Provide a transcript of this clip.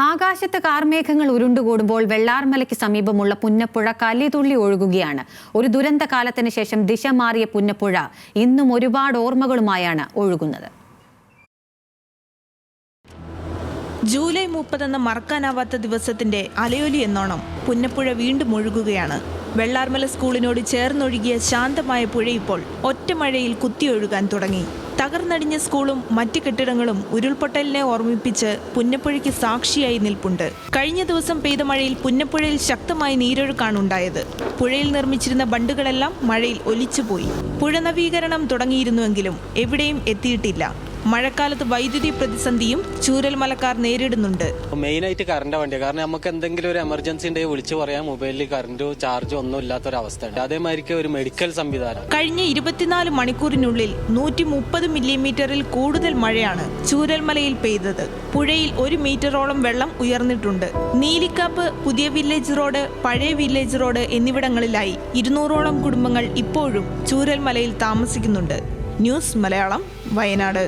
ആകാശത്ത് കാർമേഘങ്ങൾ ഉരുണ്ടുകൂടുമ്പോൾ വെള്ളാർമലയ്ക്ക് സമീപമുള്ള പുന്നപ്പുഴ കലിതുള്ളി ഒഴുകുകയാണ്. ഒരു ദുരന്ത കാലത്തിന് ശേഷം ദിശ മാറിയ പുന്നപ്പുഴ ഇന്നും ഒരുപാട് ഓർമ്മകളുമായാണ് ഒഴുകുന്നത്. ജൂലൈ 30 എന്ന മറക്കാനാവാത്ത ദിവസത്തിന്റെ അലയൊലി എന്നോണം പുന്നപ്പുഴ വീണ്ടും ഒഴുകുകയാണ്. വെള്ളാർമല സ്കൂളിനോട് ചേർന്നൊഴുകിയ ശാന്തമായ പുഴ ഇപ്പോൾ ഒറ്റമഴയിൽ കുത്തിയൊഴുകാൻ തുടങ്ങി. തകർന്നടിഞ്ഞ സ്കൂളും മറ്റ് കെട്ടിടങ്ങളും ഉരുൾപൊട്ടലിനെ ഓർമ്മിപ്പിച്ച് പുന്നപ്പുഴയ്ക്ക് സാക്ഷിയായി നിൽപ്പുണ്ട്. കഴിഞ്ഞ ദിവസം പെയ്ത മഴയിൽ പുന്നപ്പുഴയിൽ ശക്തമായ നീരൊഴുക്കാണ് ഉണ്ടായത്. പുഴയിൽ നിർമ്മിച്ചിരുന്ന ബണ്ടുകളെല്ലാം മഴയിൽ ഒലിച്ചുപോയി. പുഴ നവീകരണം തുടങ്ങിയിരുന്നുവെങ്കിലും എവിടെയും എത്തിയിട്ടില്ല. മഴക്കാലത്ത് വൈദ്യുതി പ്രതിസന്ധിയും ചൂരൽമലക്കാർ നേരിടുന്നുണ്ട്. മെയിനായിട്ട് കറണ്ട് വേണ്ടി, കാരണം നമുക്ക് എന്തെങ്കിലും ഒരു എമർജൻസി ഉണ്ടെങ്കിൽ വിളിച്ചു പറയാൻ മൊബൈലിൽ കറണ്ടോ ചാർജോ ഒന്നും ഇല്ലാത്തൊരവസ്ഥയുണ്ട്. അതേമാതിരി ഒരു മെഡിക്കൽ സംവിധാനം. കഴിഞ്ഞ 24 മണിക്കൂറിനുള്ളിൽ 130 മില്ലിമീറ്ററിൽ കൂടുതൽ മഴയാണ് ചൂരൽമലയിൽ പെയ്തത്. പുഴയിൽ 1 മീറ്ററോളം വെള്ളം ഉയർന്നിട്ടുണ്ട്. നീലിക്കാപ്പ്, പുതിയ വില്ലേജ് റോഡ്, പഴയ വില്ലേജ് റോഡ് എന്നിവിടങ്ങളിലായി 200ഓളം കുടുംബങ്ങൾ ഇപ്പോഴും ചൂരൽമലയിൽ താമസിക്കുന്നുണ്ട്. ന്യൂസ് മലയാളം, വയനാട്.